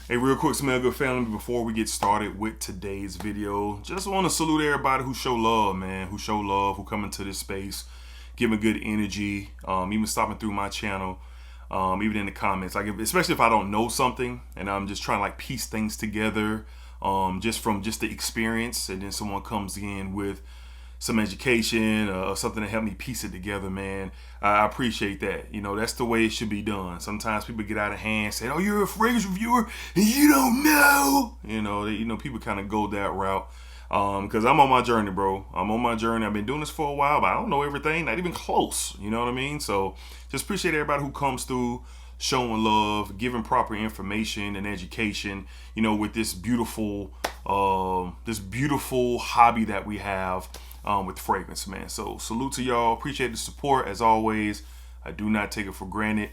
Hey, real quick, Smell Good family, before we get started with today's video, just want to salute everybody who show love, man, who show love, who come into this space, giving good energy, even stopping through my channel, even in the comments, like especially if I don't know something and I'm just trying to like piece things together, just from just the experience, and then someone comes in with some education or something to help me piece it together, man. I appreciate that. You know, that's the way it should be done. Sometimes people get out of hand, say, "Oh, you're a fragrance reviewer and you don't know." People kind of go that route. Because I'm on my journey, bro. I'm on my journey. I've been doing this for a while, but I don't know everything, not even close. You know what I mean? So just appreciate everybody who comes through, showing love, giving proper information and education, with this beautiful hobby that we have with fragrance, man. So salute to y'all. Appreciate the support as always. I do not take it for granted.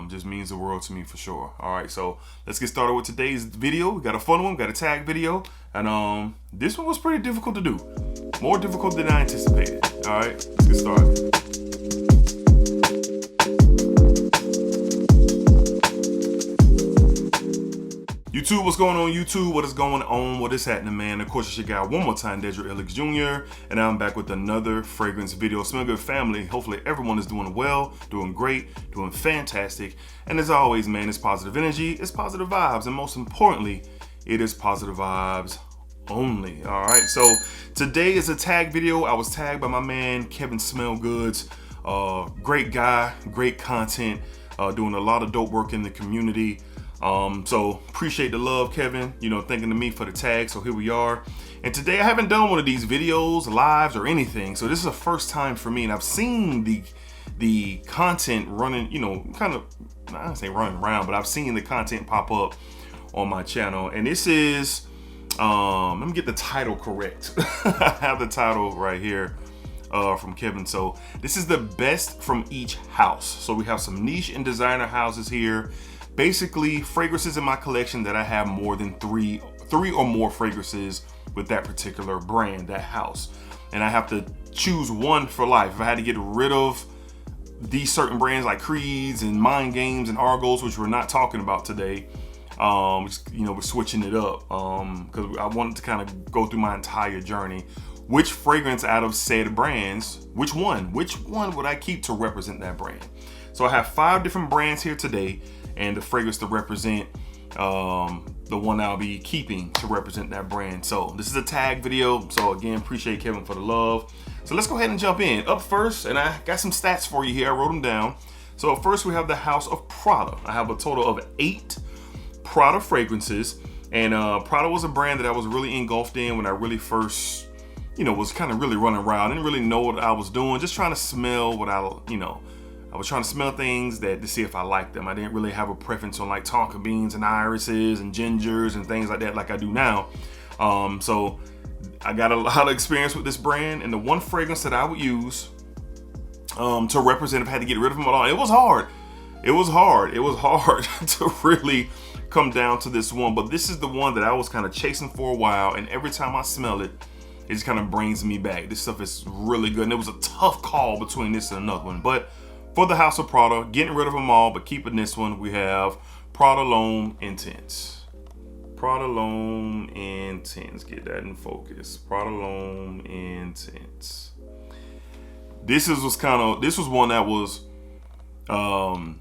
Just means the world to me for sure. All right, so let's get started with today's video. We got a fun one, got a tag video, and this one was pretty difficult to do. More difficult than I anticipated. All right, let's get started. YouTube, what's going on YouTube? What is going on? What is happening, man? Of course, it's your guy one more time, DEDRICKHICKSJR, and I'm back with another fragrance video. Smell Good family. Hopefully everyone is doing well, doing great, doing fantastic. And as always, man, it's positive energy, it's positive vibes, and most importantly, it is positive vibes only. All right, so today is a tag video. I was tagged by my man, Kevin Smell Goods. Great guy, great content, doing a lot of dope work in the community. So appreciate the love, Kevin, thanking to me for the tag. So here we are. And today I haven't done one of these videos, lives or anything. So this is the first time for me, and I've seen the content running, kind of, I don't say running around, but I've seen the content pop up on my channel. And this is, let me get the title correct. I have the title right here. From Kevin. So this is the best from each house. So we have some niche and designer houses here. Basically fragrances in my collection that I have more than three or more fragrances with that particular brand, that house. And I have to choose one for life. If I had to get rid of these certain brands like Creeds and Mind Games and Argos, which we're not talking about today, we're switching it up because I wanted to kind of go through my entire journey. Which fragrance out of said brands, which one would I keep to represent that brand? So I have 5 different brands here today, and the fragrance to represent the one I'll be keeping to represent that brand. So this is a tag video. So again, appreciate Kevin for the love. So let's go ahead and jump in. Up first, and I got some stats for you here. I wrote them down. So first we have the house of Prada. I have a total of 8 Prada fragrances, and Prada was a brand that I was really engulfed in when I really first was kind of really running around. I didn't really know what I was doing, just trying to smell what I was trying to smell things to see if I liked them. I didn't really have a preference on like tonka beans and irises and gingers and things like that like I do now. So I got a lot of experience with this brand, and the one fragrance that I would use to represent if I had to get rid of them at all, it was hard. It was hard to really come down to this one, but this is the one that I was kind of chasing for a while, and every time I smell it, it just kind of brings me back. This stuff is really good, and it was a tough call between this and another one. But for the house of Prada, getting rid of them all, but keeping this one, we have Prada L'Homme Intense. Prada L'Homme Intense. Get that in focus. Prada L'Homme Intense. This was one that was kind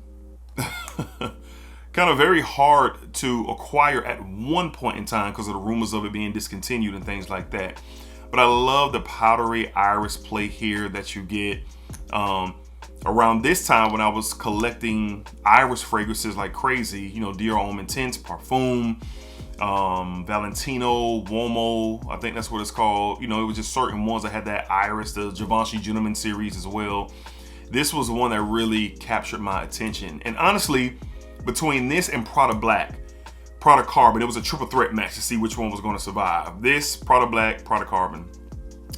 of very hard to acquire at one point in time because of the rumors of it being discontinued and things like that. But I love the powdery iris play here that you get. Around this time when I was collecting iris fragrances like crazy, Dior Homme Intense, Parfum, Valentino, Uomo, I think that's what it's called. It was just certain ones that had that iris, the Givenchy Gentleman series as well. This was the one that really captured my attention. And honestly, between this and Prada Black, Prada Carbon, it was a triple threat match to see which one was going to survive. This, Prada Black, Prada Carbon.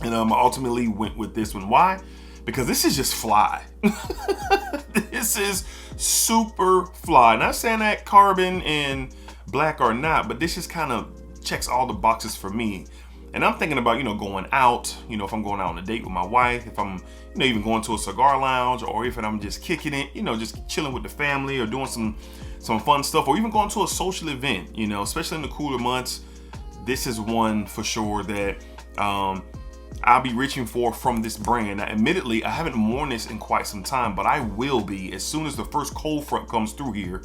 And I ultimately went with this one. Why? Because this is just fly. This is super fly. Not saying that Carbon and Black are not, but this just kind of checks all the boxes for me. And I'm thinking about, going out, if I'm going out on a date with my wife, if I'm, even going to a cigar lounge, or if I'm just kicking it, just chilling with the family or doing some some fun stuff, or even going to a social event, you know, especially in the cooler months. This is one for sure that I'll be reaching for from this brand. Now, admittedly, I haven't worn this in quite some time, but I will be as soon as the first cold front comes through here.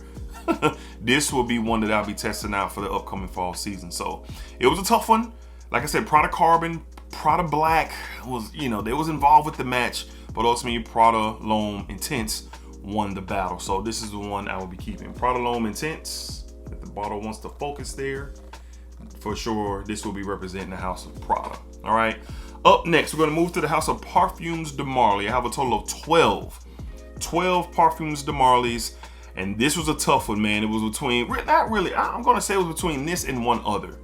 This will be one that I'll be testing out for the upcoming fall season. So it was a tough one. Like I said, Prada Carbon, Prada Black was, you know, they was involved with the match, but ultimately Prada L'Homme Intense won the battle. So this is the one I will be keeping. Prada L'Homme Intense. If the bottle wants to focus there, for sure, this will be representing the house of Prada. All right. Up next, we're going to move to the house of Parfums de Marly. I have a total of 12 Parfums de Marlys. And this was a tough one, man. It was between, not really, I'm going to say it was between this and one other.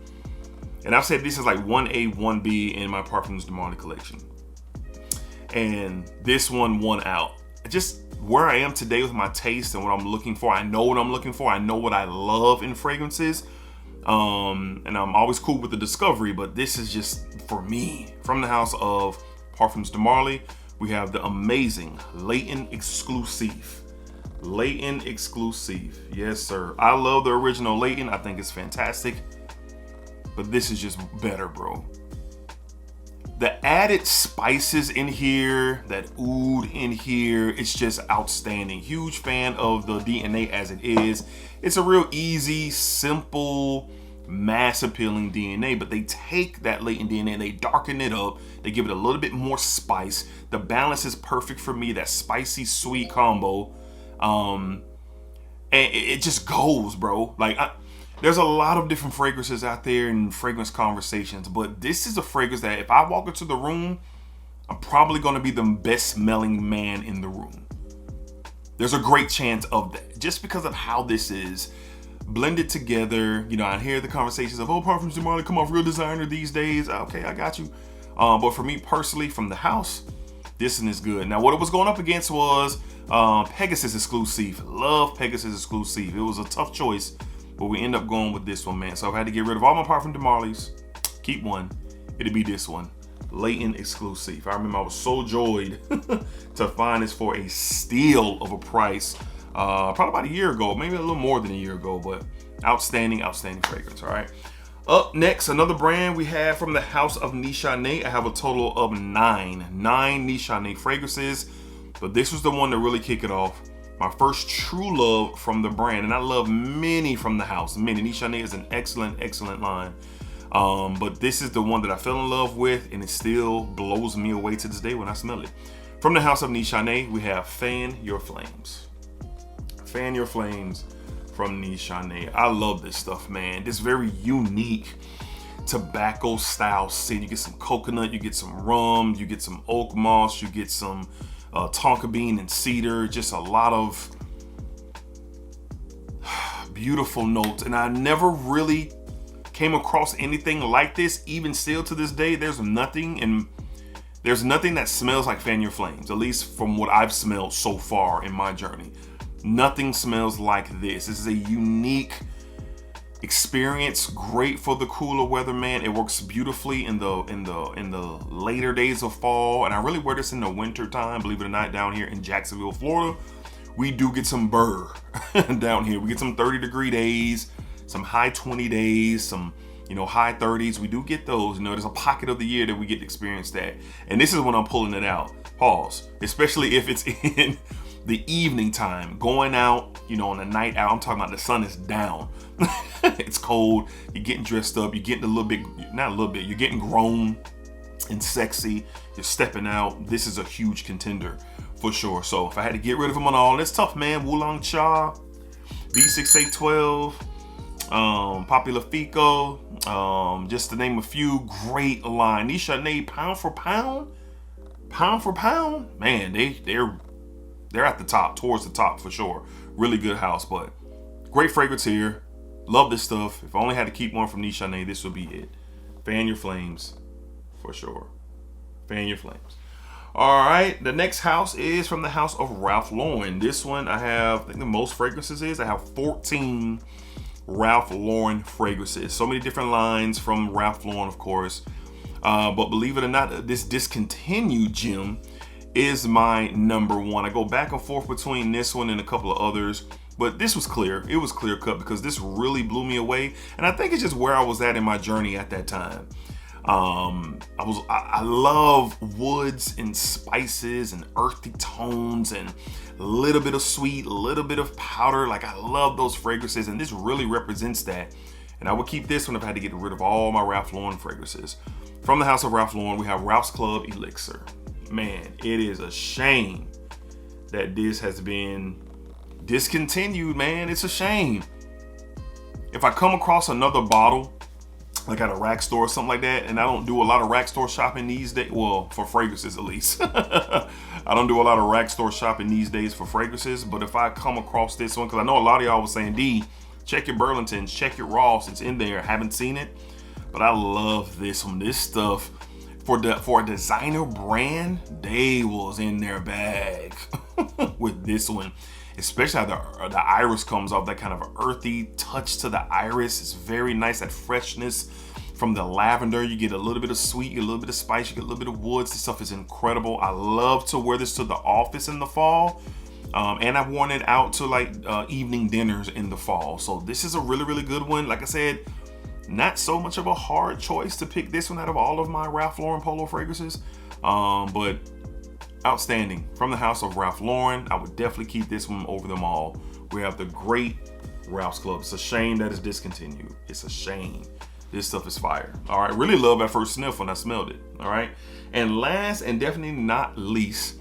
And I've said this is like 1A, 1B in my Parfums de Marly collection. And this one won out. Just where I am today with my taste and what I'm looking for. I know what I'm looking for. I know what I love in fragrances. And I'm always cool with the discovery, but this is just for me. From the house of Parfums de Marly, we have the amazing Latent Exclusive. Latent Exclusive. Yes, sir. I love the original Latent. I think it's fantastic. But this is just better, bro. The added spices in here, that oud in here, it's just outstanding. Huge fan of the DNA as it is. It's a real easy, simple, mass appealing DNA, but they take that latent DNA and they darken it up. They give it a little bit more spice. The balance is perfect for me, that spicy sweet combo. And it just goes, bro. Like, there's a lot of different fragrances out there in fragrance conversations, but this is a fragrance that if I walk into the room, I'm probably going to be the best smelling man in the room. There's a great chance of that just because of how this is blended together. You know, I hear the conversations of, oh, Parfums de Marly come off real designer these days. Okay, I got you. But for me personally, from the house, this one is good. Now, what it was going up against was Pegasus Exclusive. Love Pegasus Exclusive. It was a tough choice, but we end up going with this one, man. So I've had to get rid of all my Parfums de Marlys. Keep one. It'll be this one. Latent Exclusive. I remember I was so joyed to find this for a steal of a price. Probably about a year ago, maybe a little more than a year ago, but outstanding fragrance, all right? Up next, another brand we have from the house of Nishane. I have a total of nine Nishane fragrances, but this was the one that really kicked it off. My first true love from the brand, and I love many from the house. Many. Nishane is an excellent line. But this is the one that I fell in love with, and it still blows me away to this day when I smell it. From the house of Nishane, we have Fan Your Flames. Fan Your Flames from Nishane. I love this stuff, man. This very unique tobacco style scent. You get some coconut, you get some rum, you get some oak moss, you get some tonka bean and cedar. Just a lot of beautiful notes. And I never really came across anything like this. Even still to this day, there's nothing that smells like Fan Your Flames, at least from what I've smelled so far in my journey. Nothing smells like this. This is a unique experience, great for the cooler weather, man. It works beautifully in the later days of fall, and I really wear this in the winter time. Believe it or not, down here in Jacksonville, Florida, we do get some burr down here. We get some 30-degree days, some high 20 days, some high 30s. We do get those. There's a pocket of the year that we get to experience that, and this is when I'm pulling it out. Pause. Especially if it's in the evening time, going out, on a night out. I'm talking about the sun is down. It's cold. You're getting dressed up. You're getting you're getting grown and sexy. You're stepping out. This is a huge contender for sure. So if I had to get rid of them on all, it's tough, man. Wulong Cha, V6812, Popular Fico, just to name a few. Great line. Nishane, pound for pound, man, they're at the top, towards the top for sure. Really good house, but great fragrance here. Love this stuff. If I only had to keep one from Nishane, this would be it. Fan Your Flames for sure. Fan Your Flames. All right, the next house is from the house of Ralph Lauren. This one I think the most fragrances is. I have 14 Ralph Lauren fragrances. So many different lines from Ralph Lauren, of course. But believe it or not, this discontinued gem is my number one. I go back and forth between this one and a couple of others. But this was clear. It was clear cut because this really blew me away. And I think it's just where I was at in my journey at that time. I love woods and spices and earthy tones and a little bit of sweet, a little bit of powder. Like, I love those fragrances, and this really represents that. And I would keep this one if I had to get rid of all my Ralph Lauren fragrances. From the house of Ralph Lauren, we have Ralph's Club Elixir. Man, it is a shame that this has been discontinued, man. It's a shame. If I come across another bottle, like at a rack store or something like that, and I don't do a lot of rack store shopping these days, well, for fragrances at least. I don't do a lot of rack store shopping these days for fragrances, but if I come across this one, because I know a lot of y'all was saying, D, check your Burlingtons, check your Ross, it's in there. I haven't seen it, but I love this one. This stuff, for a designer brand, they was in their bag with this one. Especially how the iris comes off, that kind of earthy touch to the iris. It's very nice, that freshness from the lavender. You get a little bit of sweet, you get a little bit of spice, you get a little bit of woods. This stuff is incredible. I love to wear this to the office in the fall. And I've worn it out to like evening dinners in the fall. So this is a really, really good one. Like I said, not so much of a hard choice to pick this one out of all of my Ralph Lauren polo fragrances. But outstanding. From the house of Ralph Lauren, I would definitely keep this one over them all. We have the great Ralph's Club. It's a shame that it's discontinued. It's a shame. This stuff is fire. All right, really love that first sniff when I smelled it. All right, and last and definitely not least,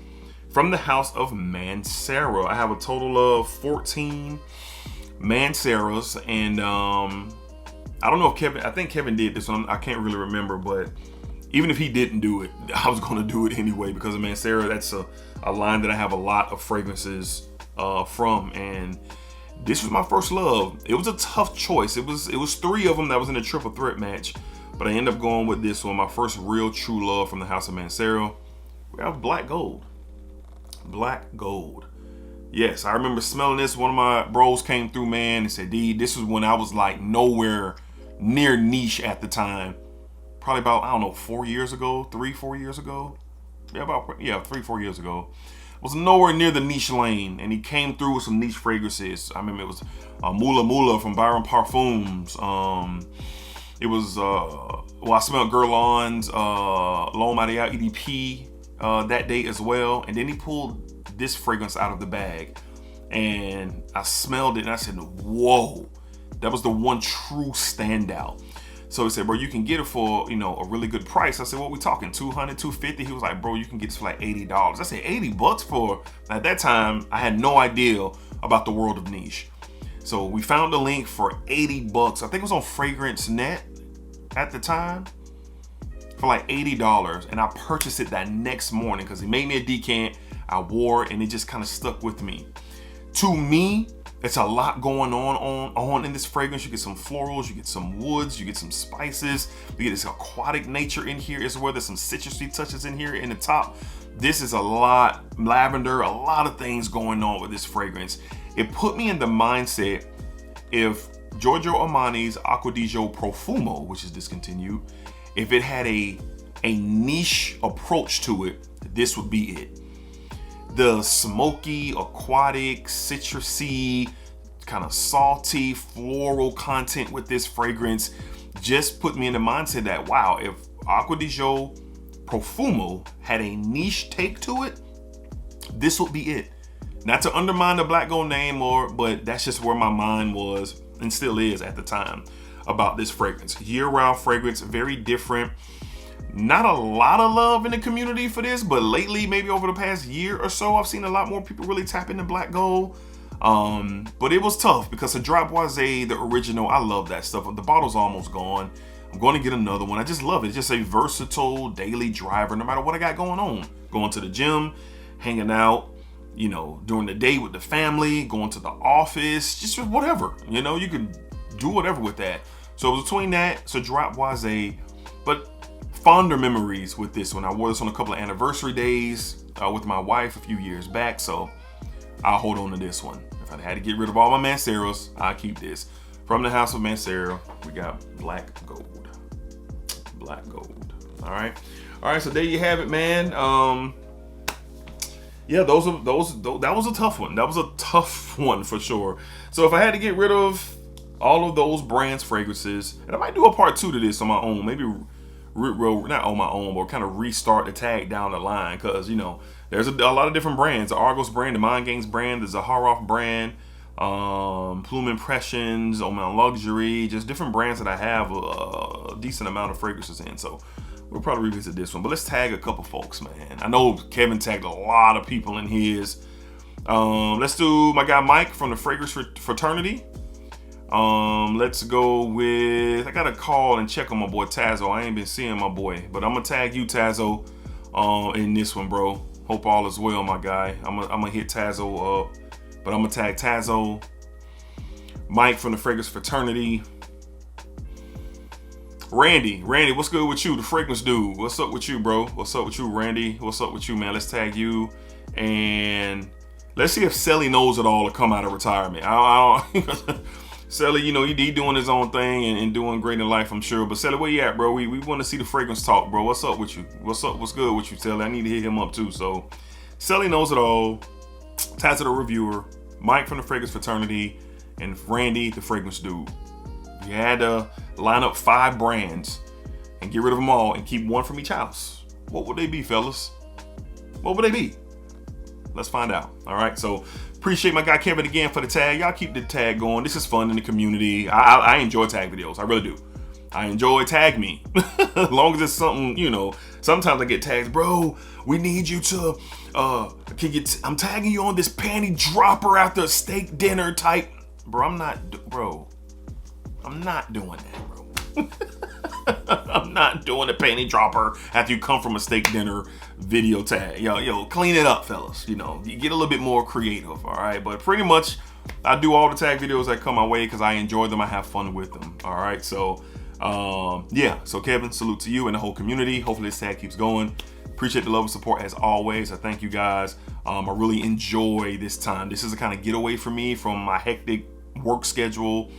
from the house of Mancera, I have a total of 14 Manceras, and I don't know if Kevin, I think Kevin did this one. I can't really remember, but even if he didn't do it, I was going to do it anyway because of Mancera. That's a line that I have a lot of fragrances from, and this was my first love. It was a tough choice. It was three of them that was in a triple threat match, but I ended up going with this one, my first real true love from the house of Mancera. We have Black Gold. Black Gold. Yes, I remember smelling this. One of my bros came through, man, and said, D, this was when I was like nowhere near niche at the time. Probably about, I don't know, 4 years ago, 3-4 years ago. Yeah, 3-4 years ago. Was nowhere near the niche lane, and he came through with some niche fragrances. I remember it was Mula Mula from Byron Parfums. It was, I smelled Guerlain's L'Homme Maria EDP that day as well. And then he pulled this fragrance out of the bag, and I smelled it, and I said, whoa, that was the one true standout. So he said, bro, you can get it for, a really good price. I said, what we talking, 200, 250? He was like, bro, you can get this for like $80. I said, $80 for, at that time, I had no idea about the world of niche. So we found a link for $80. I think it was on Fragrance Net at the time for like $80. And I purchased it that next morning because he made me a decant. I wore it, and it just kind of stuck with me. To me, it's a lot going on in this fragrance. You get some florals, you get some woods, you get some spices, you get this aquatic nature in here as well. There's some citrusy touches in here in the top. This is a lot, lavender, a lot of things going on with this fragrance. It put me in the mindset, if Giorgio Armani's Acqua di Gio Profumo, which is discontinued, if it had a niche approach to it, this would be it. The smoky, aquatic, citrusy, kind of salty, floral content with this fragrance just put me in the mindset that, wow, if Acqua di Gio Profumo had a niche take to it, this would be it. Not to undermine the Black Gold name, but that's just where my mind was and still is at the time about this fragrance. Year-round fragrance, very different. Not a lot of love in the community for this, but lately, maybe over the past year or so, I've seen a lot more people really tap into Black Gold. But it was tough because the Drop Boisé, the original, I love that stuff. The bottle's almost gone. I'm going to get another one. I just love it. It's just a versatile daily driver, no matter what I got going on. Going to the gym, hanging out, during the day with the family, going to the office, just whatever. You could do whatever with that. So between that, so Drop Boisé, but fonder memories with this one. I wore this on a couple of anniversary days with my wife a few years back, so I'll hold on to this one. If I had to get rid of all my Manceras, I'll keep this. From the house of Mancera, we got Black Gold. Black Gold. All right, so there you have it, man. yeah, that was a tough one. That was a tough one for sure. So if I had to get rid of all of those brands fragrances, and I might do a part 2 to this on my own, maybe not on my own, but kind of restart the tag down the line, because you know there's a lot of different brands: the Argos brand, the Mongains brand, the Zaharoff brand, Plume Impressions, Oman Luxury, just different brands that I have a decent amount of fragrances in. So we'll probably revisit this one, but let's tag a couple folks, man. I know Kevin tagged a lot of people in his. Let's do my guy Mike from the Fragrance Fraternity. Let's go with, I gotta call and check on my boy Tazo. I ain't been seeing my boy, but I'm gonna tag you, Tazo, in this one, bro. Hope all is well, my guy. I'm gonna hit Tazo up, but I'm gonna tag Tazo, Mike from the Fragrance Fraternity. Randy, what's good with you? The fragrance dude. What's up with you, bro? What's up with you, Randy? What's up with you, man? Let's tag you, and let's see if Selly knows it all to come out of retirement. I don't Selly, you know, he doing his own thing and doing great in life, I'm sure. But Selly, where you at, bro? We want to see the fragrance talk, bro. What's up with you? What's up? What's good with you, Selly? I need to hit him up too. So Selly knows it all. Tazo the reviewer, Mike from the Fragrance Fraternity, and Randy, the fragrance dude. You had to line up 5 brands and get rid of them all and keep one from each house. What would they be, fellas? What would they be? Let's find out. All right. So appreciate my guy Kevin again for the tag. Y'all keep the tag going. This is fun in the community. I enjoy tag videos. I really do. I enjoy tag me. As long as it's something, you know, sometimes I get tags, bro, we need you to, I'm tagging you on this panty dropper after a steak dinner type. Bro, I'm not doing that, bro. I'm not doing a panty dropper after you come from a steak dinner video tag. Yo, clean it up, fellas. You know, you get a little bit more creative, all right? But pretty much, I do all the tag videos that come my way because I enjoy them. I have fun with them, all right? So, yeah. So, Kevin, salute to you and the whole community. Hopefully this tag keeps going. Appreciate the love and support as always. I thank you guys. I really enjoy this time. This is a kind of getaway for me from my hectic work schedule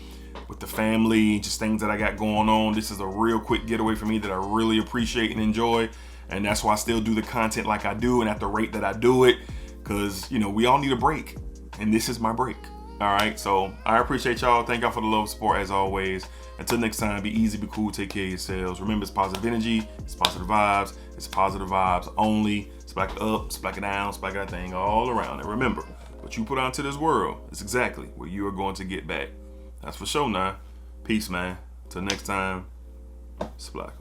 with the family, just things that I got going on. This is a real quick getaway for me that I really appreciate and enjoy. And that's why I still do the content like I do and at the rate that I do it. Because, you know, we all need a break. And this is my break. All right. So I appreciate y'all. Thank y'all for the love and support as always. Until next time, be easy, be cool, take care of yourselves. Remember, it's positive energy, it's positive vibes, it's positive vibes only. Splack it up, splack it down, splack that thing all around. And remember, what you put out into this world is exactly what you are going to get back. That's for sure now. Peace, man. Till next time, splack.